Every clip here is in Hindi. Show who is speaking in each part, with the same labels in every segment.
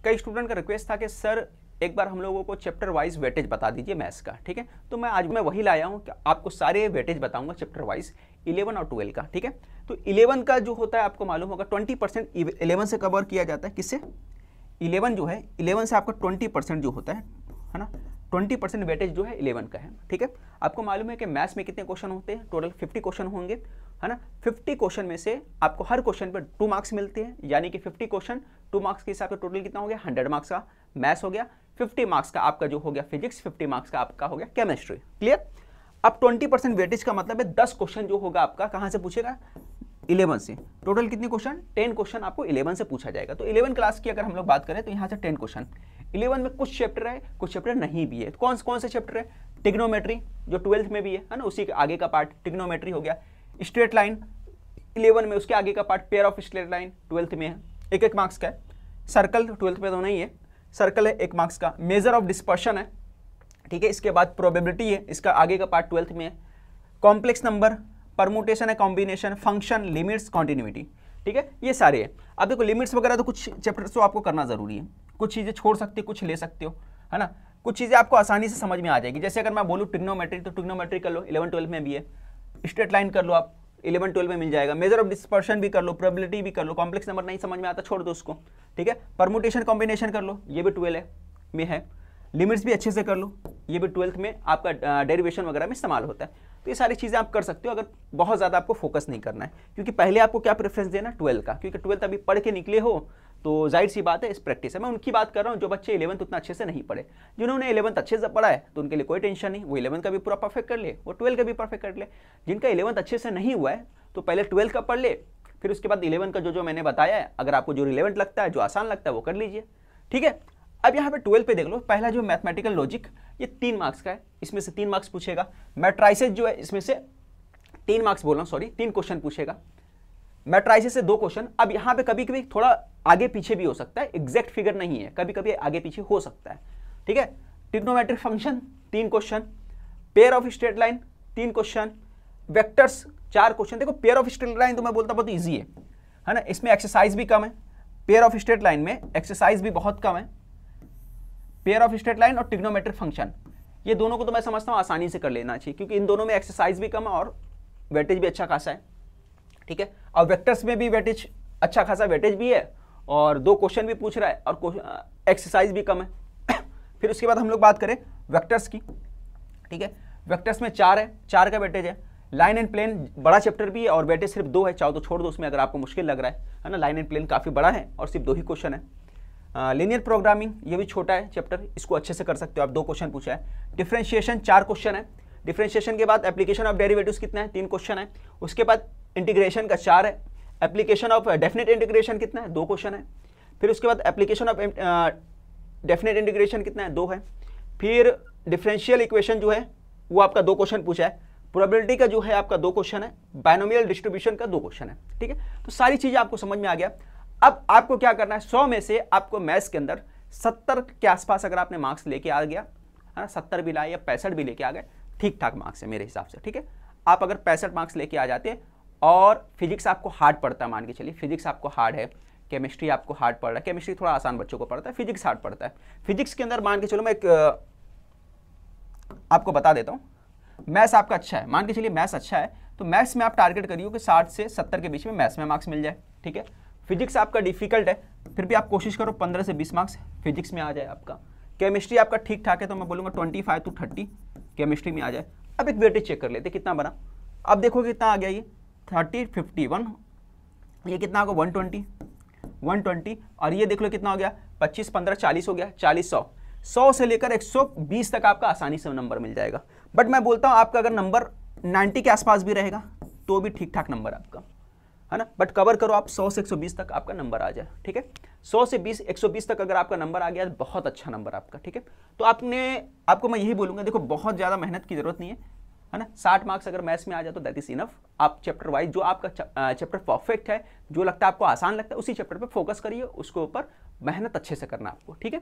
Speaker 1: कई स्टूडेंट का रिक्वेस्ट था कि सर एक बार हम लोगों को चैप्टर वाइज वेटेज बता दीजिए मैथ्स का, ठीक है। तो मैं आज वही लाया हूँ कि आपको सारे वेटेज बताऊंगा चैप्टर वाइज 11 और 12 का, ठीक है। तो 11 का जो होता है आपको मालूम होगा 20% 11 से कवर किया जाता है। किससे? 11 जो है 11 से आपका 20% जो होता है ना, 20% वेटेज जो है 11 का है, ठीक है। आपको मालूम है कि मैथ्स में कितने क्वेश्चन होते हैं? टोटल 50 क्वेश्चन होंगे, है ना। 50 क्वेश्चन में से आपको हर क्वेश्चन पर 2 मार्क्स मिलते हैं, यानी कि 50 क्वेश्चन 2 मार्क्स के हिसाब से टोटल कितना हो गया? 100 मार्क्स का मैथ्स हो गया, 50 मार्क्स का आपका जो हो गया फिजिक्स, 50 मार्क्स का आपका हो गया केमिस्ट्री। क्लियर? अब 20% वेटेज का मतलब है 10 क्वेश्चन जो होगा आपका कहाँ से पूछेगा? 11 से। टोटल कितने क्वेश्चन? 10 क्वेश्चन आपको 11 से पूछा जाएगा। तो 11 क्लास की अगर हम लोग बात करें तो यहाँ से 10 क्वेश्चन। 11 में कुछ चैप्टर है, कुछ चैप्टर नहीं भी है। तो कौन से चैप्टर है? ट्रिग्नोमेट्री जो 12th में भी है ना, उसी के आगे का पार्ट ट्रिग्नोमेट्री हो गया। स्ट्रेट लाइन 11 में, उसके आगे का part pair of straight line 12th में है, 1 मार्क्स का है। सर्कल 12th में तो नहीं है, सर्कल है 1 मार्क्स का। मेजर ऑफ डिस्पर्शन है, ठीक है। इसके बाद प्रोबेबिलिटी है, इसका आगे का पार्ट 12th में है। कॉम्प्लेक्स नंबर, परमुटेशन है, कॉम्बिनेशन, फंक्शन, लिमिट्स, कॉन्टिन्यूटी, ठीक है। ये सारे हैं। अब देखो लिमिट्स वगैरह तो कुछ चैप्टर्स तो आपको करना जरूरी है, कुछ चीज़ें छोड़ सकते हो, कुछ ले सकते हो, है ना। कुछ चीज़ें आपको आसानी से समझ में आ जाएगी। जैसे अगर मैं बोलूँ ट्रिग्नोमेट्री, तो ट्रिग्नोमेट्री कर लो, 11-12 में भी है। स्ट्रेट लाइन कर लो आप, 11-12 में मिल जाएगा। मेजर ऑफ डिस्पर्शन भी कर लो, प्रोबेबिलिटी भी कर लो। कॉम्प्लेक्स नंबर नहीं समझ में आता, छोड़ दो उसको, ठीक है। परमुटेशन कॉम्बिनेशन कर लो, ये भी 12 में है। लिमिट्स भी अच्छे से कर लो, ये भी 12th में आपका डेरिवेशन वगैरह में इस्तेमाल होता है। तो ये सारी चीज़ें आप कर सकते हो अगर बहुत ज़्यादा आपको फोकस नहीं करना है, क्योंकि पहले आपको क्या प्रेफरेंस देना? 12 का, क्योंकि 12th अभी पढ़ के निकले हो तो जाहिर सी बात है इस प्रैक्टिस है। मैं उनकी बात कर रहा हूँ जो बच्चे 11th उतना अच्छे से नहीं पढ़े। जिन्होंने 11th अच्छे से पढ़ा है तो उनके लिए कोई टेंशन नहीं, वो 11th का भी पूरा परफेक्ट कर ले, वो 12 का भी परफेक्ट कर ले। जिनका 11th अच्छे से नहीं हुआ है तो पहले 12 का पढ़ ले, फिर उसके बाद 11 का जो मैंने बताया है, अगर आपको जो रिलेवेंट लगता है, जो आसान लगता है वो कर लीजिए, ठीक है। अब यहाँ पे 12 पे देख लो, पहला जो मैथमेटिकल लॉजिक, ये 3 मार्क्स का है, इसमें से 3 मार्क्स पूछेगा। मैट्राइसेस जो है इसमें से 3 मार्क्स बोल रहा हूँ, सॉरी 3 क्वेश्चन पूछेगा। मैट्राइसेस से 2 क्वेश्चन। अब यहाँ पे कभी कभी थोड़ा आगे पीछे भी हो सकता है, एग्जैक्ट फिगर नहीं है, कभी कभी आगे पीछे हो सकता है, ठीक है। Trigonometric function 3 question, pair of straight line 3 question, vectors 4 question. देखो पेयर ऑफ स्ट्रेट लाइन तो मैं बोलता बहुत ईजी है ना, इसमें एक्सरसाइज भी कम है। पेयर ऑफ स्ट्रेट लाइन में एक्सरसाइज भी बहुत कम है। पेयर ऑफ स्ट्रेट लाइन और ट्रिग्नोमेट्रिक फंक्शन, ये दोनों को तो मैं समझता हूँ आसानी से कर लेना चाहिए, क्योंकि इन दोनों में एक्सरसाइज भी कम है और वेटेज भी अच्छा खासा है, ठीक है। और वेक्टर्स में भी वेटेज अच्छा खासा वेटेज भी है, और 2 क्वेश्चन भी पूछ रहा है, और एक्सरसाइज भी कम है। फिर उसके बाद हम लोग बात करें वेक्टर्स की, ठीक है। वेक्टर्स में 4 है, 4 का वेटेज है। लाइन एंड प्लेन बड़ा चैप्टर भी है और वेटेज सिर्फ 2 है, चाहो तो छोड़ दो उसमें अगर आपको मुश्किल लग रहा है ना। लाइन एंड प्लेन काफ़ी बड़ा है और सिर्फ 2 ही क्वेश्चन है। लीनियर प्रोग्रामिंग ये भी छोटा है चैप्टर, इसको अच्छे से कर सकते हो आप, 2 क्वेश्चन पूछा है। डिफरेंशिएशन 4 क्वेश्चन है। डिफरेंशिएशन के बाद एप्लीकेशन ऑफ डेरिवेटिव्स कितना है? 3 क्वेश्चन है। उसके बाद इंटीग्रेशन का 4 है। एप्लीकेशन ऑफ डेफिनेट इंटीग्रेशन कितना है? 2 क्वेश्चन है। फिर उसके बाद एप्लीकेशन ऑफ डेफिनेट इंटीग्रेशन कितना है? 2 है। फिर डिफरेंशियल इक्वेशन जो है वो आपका 2 क्वेश्चन पूछा है। प्रोबेबिलिटी का जो है आपका 2 क्वेश्चन है। बायनोमियल डिस्ट्रीब्यूशन का 2 क्वेश्चन है, ठीक है। तो सारी चीजें आपको समझ में आ गया। अब आपको क्या करना है, 100 में से आपको मैथ्स के अंदर 70 के आसपास अगर आपने मार्क्स लेके आ गया है ना, 70 भी लाए या 65 भी लेके आ गए, ठीक ठाक मार्क्स है मेरे हिसाब से, ठीक है। आप अगर 65 मार्क्स लेके आ जाते हैं, और फिजिक्स आपको हार्ड पड़ता है, मान के चलिए फिजिक्स आपको हार्ड है, केमिस्ट्री आपको हार्ड पड़ रहा है, केमिस्ट्री थोड़ा आसान बच्चों को पड़ता है, फिजिक्स हार्ड पड़ता है। फिजिक्स के अंदर मान के चलो मैं एक आपको बता देता हूँ, मैथ्स आपका अच्छा है, मान के चलिए मैथ्स अच्छा है, तो मैथ्स में आप टारगेट करिए कि 60 से 70 के बीच में मैथ्स में मार्क्स मिल जाए, ठीक है। फिजिक्स आपका डिफिकल्ट है, फिर भी आप कोशिश करो 15 से 20 मार्क्स फिजिक्स में आ जाए आपका। केमिस्ट्री आपका ठीक ठाक है, तो मैं बोलूँगा 25 to 30 केमिस्ट्री में आ जाए। अब एक वेटेज चेक कर लेते कितना बना। अब देखो कितना आ गया, ये 30, 51, ये कितना होगा 120, और ये देख लो कितना हो गया 25, 15, 40 हो गया, 40, 100 से लेकर 120 तक आपका आसानी से नंबर मिल जाएगा। बट मैं बोलता हूँ आपका अगर नंबर 90 के आसपास भी रहेगा तो भी ठीक ठाक नंबर आपका, है ना। बट कवर करो आप 100 से 120 तक आपका नंबर आ जाए, ठीक है। 100 से 120 तक अगर आपका नंबर आ गया तो बहुत अच्छा नंबर आपका, ठीक है। तो आपको मैं यही बोलूँगा, देखो बहुत ज़्यादा मेहनत की जरूरत नहीं है ना। 60 मार्क्स अगर मैथ्स में आ जाए तो दैट इज इनफ। आप चैप्टर वाइज जो आपका चैप्टर परफेक्ट है, जो लगता है आपको आसान लगता है, उसी चैप्टर पर फोकस करिए, उसके ऊपर मेहनत अच्छे से करना आपको, ठीक है।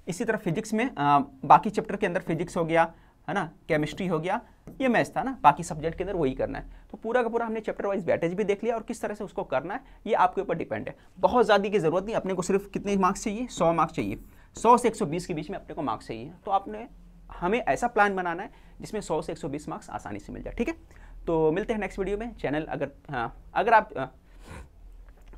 Speaker 1: इसी तरह फिजिक्स में बाकी चैप्टर के अंदर फिजिक्स हो गया, है ना, केमिस्ट्री हो गया, ये मैथ्स था ना, बाकी सब्जेक्ट के अंदर वही करना है। तो पूरा का पूरा हमने चैप्टर वाइज वेटेज भी देख लिया और किस तरह से उसको करना है ये आपके ऊपर डिपेंड है। बहुत ज़्यादा की ज़रूरत नहीं, अपने को सिर्फ कितने मार्क्स चाहिए, 100 मार्क्स चाहिए, 100 से 120 के बीच में अपने को मार्क्स चाहिए। तो आपने हमें ऐसा प्लान बनाना है जिसमें 100 से 120 मार्क्स आसानी से मिल जाए, ठीक है। तो मिलते हैं नेक्स्ट वीडियो में। चैनल अगर आप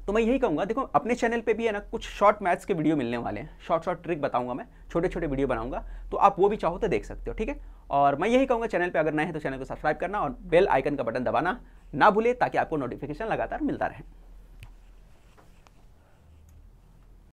Speaker 1: तो मैं यही कहूँगा, देखो अपने चैनल पे भी है ना कुछ शॉर्ट मैथ्स के वीडियो मिलने वाले हैं, शॉर्ट ट्रिक बताऊंगा मैं, छोटे छोटे वीडियो बनाऊंगा, तो आप वो भी चाहो तो देख सकते हो, ठीक है। और मैं यही कहूँगा, चैनल पे अगर नए हैं तो चैनल को सब्सक्राइब करना और बेल आइकन का बटन दबाना ना भूले, ताकि आपको नोटिफिकेशन लगातार मिलता रहे।